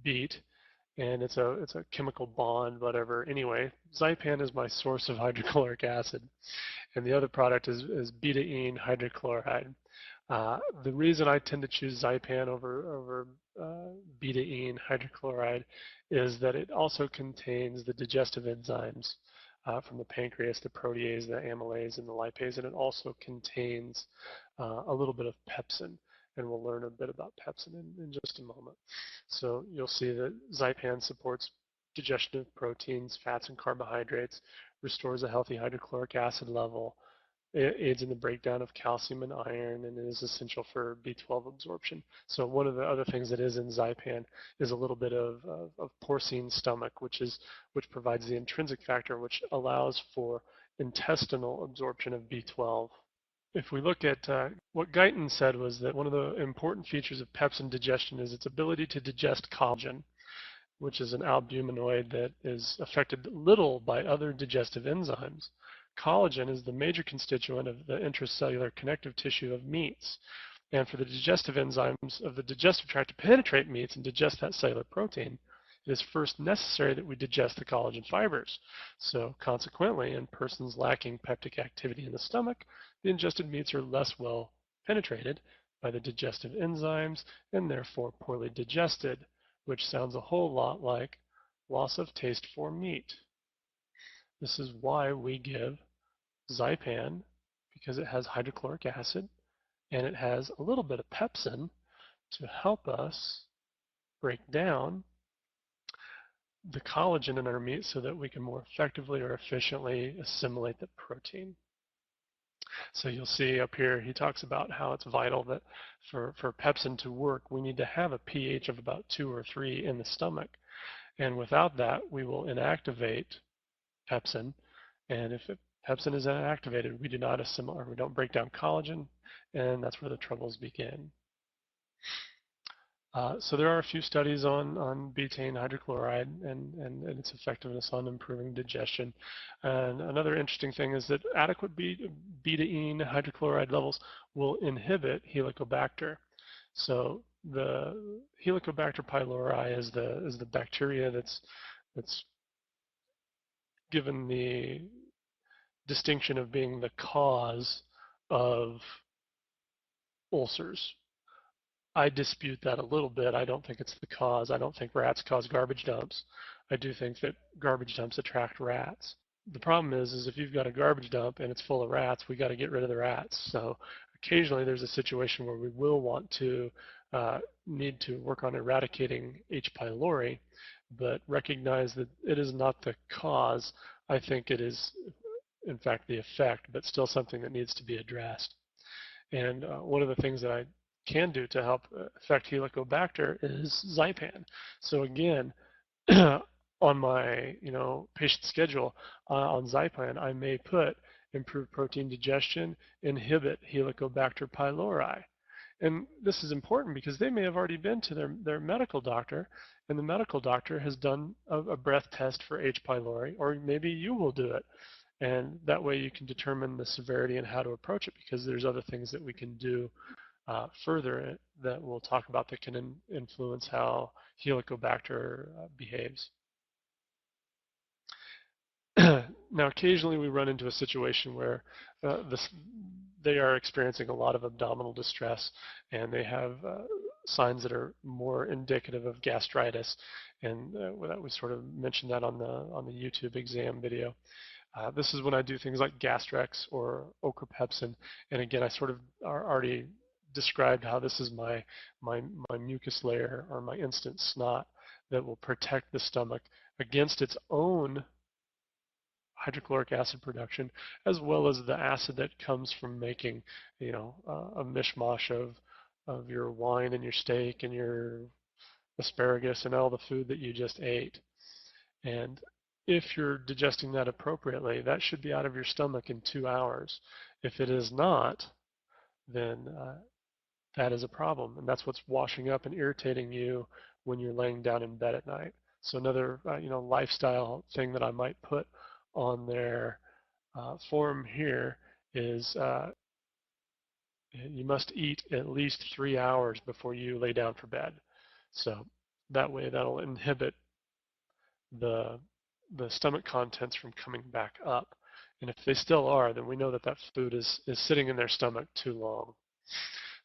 beet, and it's a chemical bond, whatever. Anyway, Zypan is my source of hydrochloric acid, and the other product is betaine hydrochloride. The reason I tend to choose Zypan over betaine hydrochloride is that it also contains the digestive enzymes from the pancreas, the protease, the amylase, and the lipase, and it also contains a little bit of pepsin, and we'll learn a bit about pepsin in just a moment. So you'll see that Zypan supports digestion of proteins, fats, and carbohydrates, restores a healthy hydrochloric acid level, it aids in the breakdown of calcium and iron, and is essential for B12 absorption. So one of the other things that is in Zypan is a little bit of porcine stomach, which provides the intrinsic factor, which allows for intestinal absorption of B12. If we look at what Guyton said, was that one of the important features of pepsin digestion is its ability to digest collagen, which is an albuminoid that is affected little by other digestive enzymes. Collagen is the major constituent of the intracellular connective tissue of meats. And for the digestive enzymes of the digestive tract to penetrate meats and digest that cellular protein, it is first necessary that we digest the collagen fibers. So consequently, in persons lacking peptic activity in the stomach, the ingested meats are less well penetrated by the digestive enzymes and therefore poorly digested, which sounds a whole lot like loss of taste for meat. This is why we give Zypan, because it has hydrochloric acid and it has a little bit of pepsin to help us break down the collagen in our meat so that we can more effectively or efficiently assimilate the protein. So you'll see up here, he talks about how it's vital that for pepsin to work, we need to have a pH of about 2 or 3 in the stomach. And without that, we will inactivate pepsin. And if pepsin is inactivated, we do not assimilate, or we don't break down collagen, and that's where the troubles begin. So there are a few studies on betaine hydrochloride and its effectiveness on improving digestion. And another interesting thing is that adequate betaine hydrochloride levels will inhibit Helicobacter. So the Helicobacter pylori is the bacteria that's given the distinction of being the cause of ulcers. I dispute that a little bit. I don't think it's the cause. I don't think rats cause garbage dumps. I do think that garbage dumps attract rats. The problem is if you've got a garbage dump and it's full of rats, we got to get rid of the rats. So occasionally there's a situation where we will want to need to work on eradicating H. pylori, but recognize that it is not the cause. I think it is, in fact, the effect, but still something that needs to be addressed. And one of the things that I can do to help affect Helicobacter is Zypan. So again, on my patient schedule on Zypan, I may put improved protein digestion, inhibit Helicobacter pylori. And this is important because they may have already been to their medical doctor, and the medical doctor has done a breath test for H. pylori, or maybe you will do it. And that way you can determine the severity and how to approach it, because there's other things that we can do further that we'll talk about that can influence how Helicobacter behaves. Now, occasionally we run into a situation where they are experiencing a lot of abdominal distress, and they have signs that are more indicative of gastritis, and we sort of mentioned that on the YouTube exam video. This is when I do things like Gastrex or Ochrapepsin, and again, I sort of already described how this is my mucus layer, or my instant snot, that will protect the stomach against its own hydrochloric acid production, as well as the acid that comes from making, a mishmash of your wine and your steak and your asparagus and all the food that you just ate. And if you're digesting that appropriately, that should be out of your stomach in 2 hours. If it is not, then that is a problem, and that's what's washing up and irritating you when you're laying down in bed at night. So another, lifestyle thing that I might put on their form here is you must eat at least 3 hours before you lay down for bed. So that way that'll inhibit the stomach contents from coming back up. And if they still are, then we know that food is sitting in their stomach too long.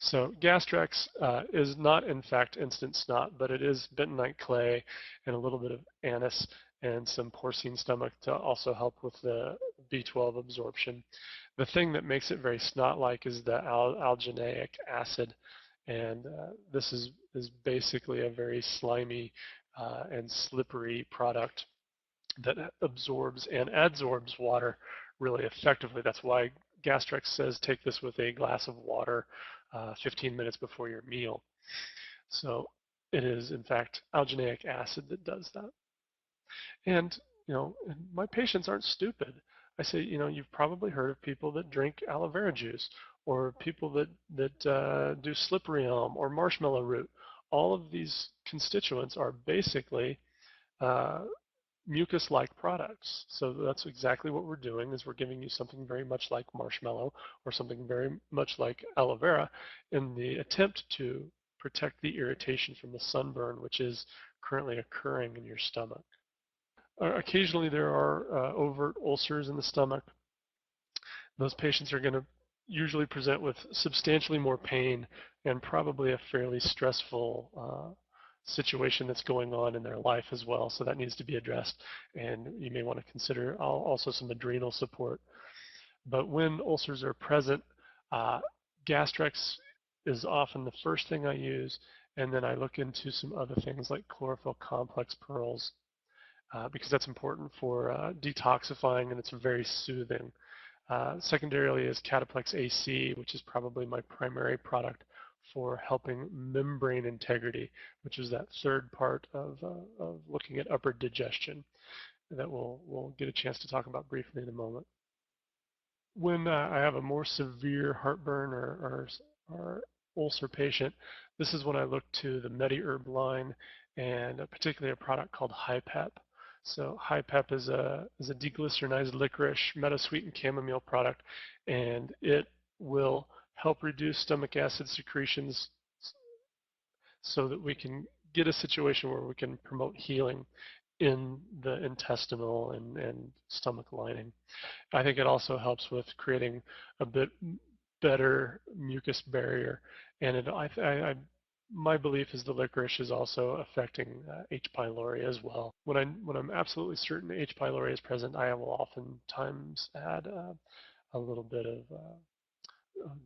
So Gastrex is not, in fact, instant snot, but it is bentonite clay and a little bit of anise and some porcine stomach to also help with the B12 absorption. The thing that makes it very snot-like is the alginaic acid, and this is basically a very slimy and slippery product that absorbs and adsorbs water really effectively. That's why Gastrex says take this with a glass of water 15 minutes before your meal. So it is, in fact, alginaic acid that does that. And, my patients aren't stupid. I say, you've probably heard of people that drink aloe vera juice, or people that do slippery elm or marshmallow root. All of these constituents are basically mucus-like products. So that's exactly what we're doing, is we're giving you something very much like marshmallow or something very much like aloe vera in the attempt to protect the irritation from the sunburn, which is currently occurring in your stomach. Occasionally there are overt ulcers in the stomach. Those patients are going to usually present with substantially more pain and probably a fairly stressful situation that's going on in their life as well, so that needs to be addressed, and you may want to consider also some adrenal support. But when ulcers are present, Gastrex is often the first thing I use, and then I look into some other things like chlorophyll complex pearls. because that's important for detoxifying, and it's very soothing. Secondarily is Cataplex AC, which is probably my primary product for helping membrane integrity, which is that third part of looking at upper digestion that we'll get a chance to talk about briefly in a moment. When I have a more severe heartburn or ulcer patient, this is when I look to the MediHerb line and particularly a product called HiPep. So HiPep is a deglycerinized licorice metasweetened chamomile product, and it will help reduce stomach acid secretions so that we can get a situation where we can promote healing in the intestinal and stomach lining. I think it also helps with creating a bit better mucus barrier, and my belief is the licorice is also affecting H. pylori as well. When I'm absolutely certain H. pylori is present, I will oftentimes add a little bit of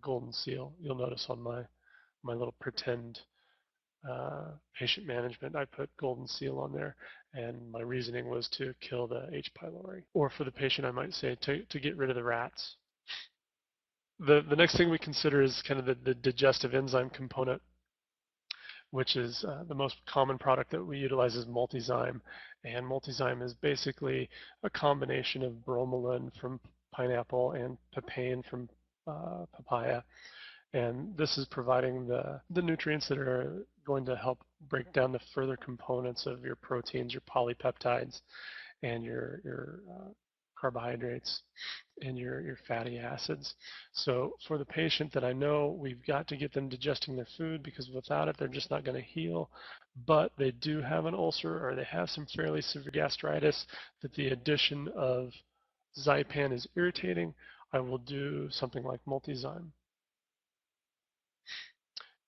golden seal. You'll notice on my little pretend patient management, I put golden seal on there, and my reasoning was to kill the H. pylori. Or for the patient, I might say to get rid of the rats. The next thing we consider is kind of the digestive enzyme component, which is the most common product that we utilize is Multizyme. And Multizyme is basically a combination of bromelain from pineapple and papain from papaya. And this is providing the nutrients that are going to help break down the further components of your proteins, your polypeptides, and your carbohydrates and your fatty acids. So for the patient that I know, we've got to get them digesting their food, because without it, they're just not going to heal. But they do have an ulcer, or they have some fairly severe gastritis that the addition of Zypan is irritating. I will do something like Multizyme.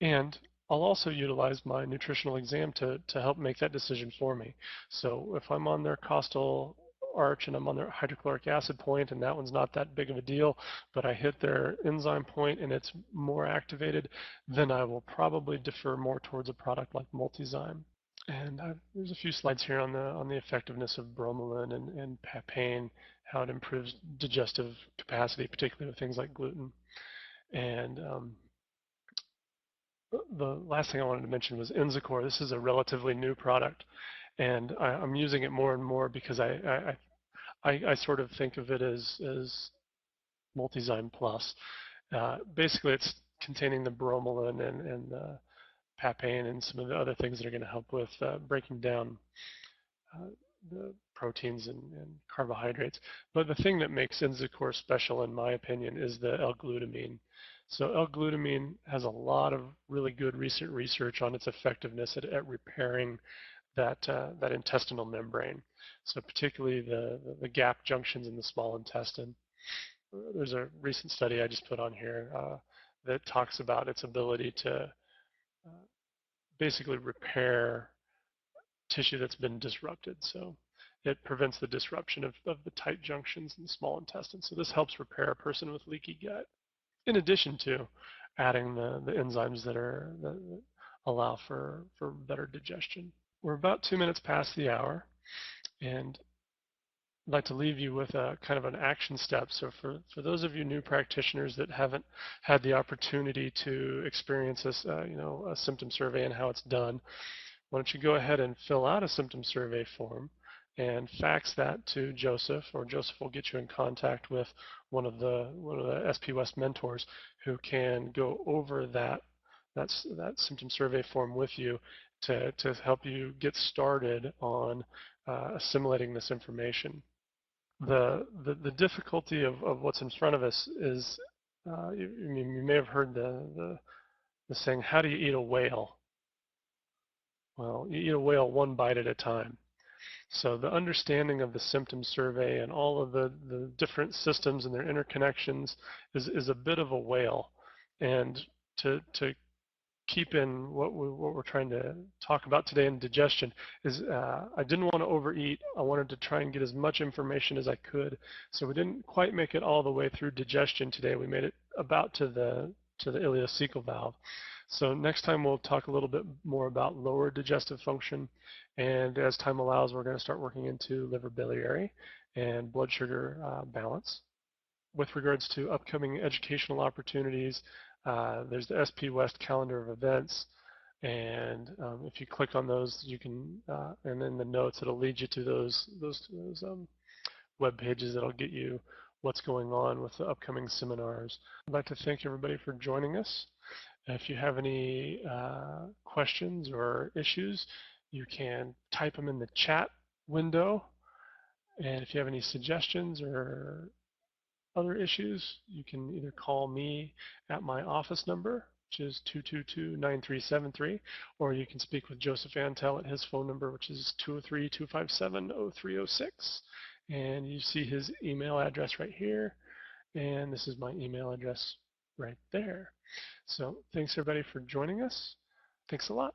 And I'll also utilize my nutritional exam to help make that decision for me. So if I'm on their costal arch and I'm on their hydrochloric acid point, and that one's not that big of a deal, but I hit their enzyme point and it's more activated, then I will probably defer more towards a product like Multizyme. And there's a few slides here on the effectiveness of bromelain and papain, how it improves digestive capacity, particularly with things like gluten. And the last thing I wanted to mention was Enzicor. This is a relatively new product, and I'm using it more and more because I sort of think of it as Multizyme Plus. Basically, it's containing the bromelain and the papain and some of the other things that are going to help with breaking down the proteins and carbohydrates. But the thing that makes Enzicor special, in my opinion, is the L-glutamine. So L-glutamine has a lot of really good recent research on its effectiveness at repairing that intestinal membrane. So particularly the gap junctions in the small intestine. There's a recent study I just put on here that talks about its ability to basically repair tissue that's been disrupted. So it prevents the disruption of the tight junctions in the small intestine. So this helps repair a person with leaky gut, in addition to adding the enzymes that allow for better digestion. We're about 2 minutes past the hour, and I'd like to leave you with a kind of an action step. So for those of you new practitioners that haven't had the opportunity to experience this, a symptom survey and how it's done, why don't you go ahead and fill out a symptom survey form and fax that to Joseph, or Joseph will get you in contact with one of the SP West mentors who can go over that symptom survey form with you to help you get started on assimilating this information. The difficulty of what's in front of us is you may have heard the saying, how do you eat a whale? Well, you eat a whale one bite at a time. So the understanding of the symptom survey and all of the different systems and their interconnections is a bit of a whale. And to keep in what we're trying to talk about today in digestion is I didn't want to overeat. I wanted to try and get as much information as I could. So we didn't quite make it all the way through digestion today. We made it about to the to the ileocecal valve. So next time we'll talk a little bit more about lower digestive function, and as time allows, we're going to start working into liver biliary and blood sugar balance. With regards to upcoming educational opportunities, there's the SP West calendar of events, and if you click on those, you can, and in the notes, it'll lead you to those web pages that'll get you what's going on with the upcoming seminars. I'd like to thank everybody for joining us. If you have any questions or issues, you can type them in the chat window. And if you have any suggestions or other issues, you can either call me at my office number, which is 222-9373, or you can speak with Joseph Antel at his phone number, which is 203-257-0306. And you see his email address right here, and this is my email address right there. So thanks everybody for joining us. Thanks a lot.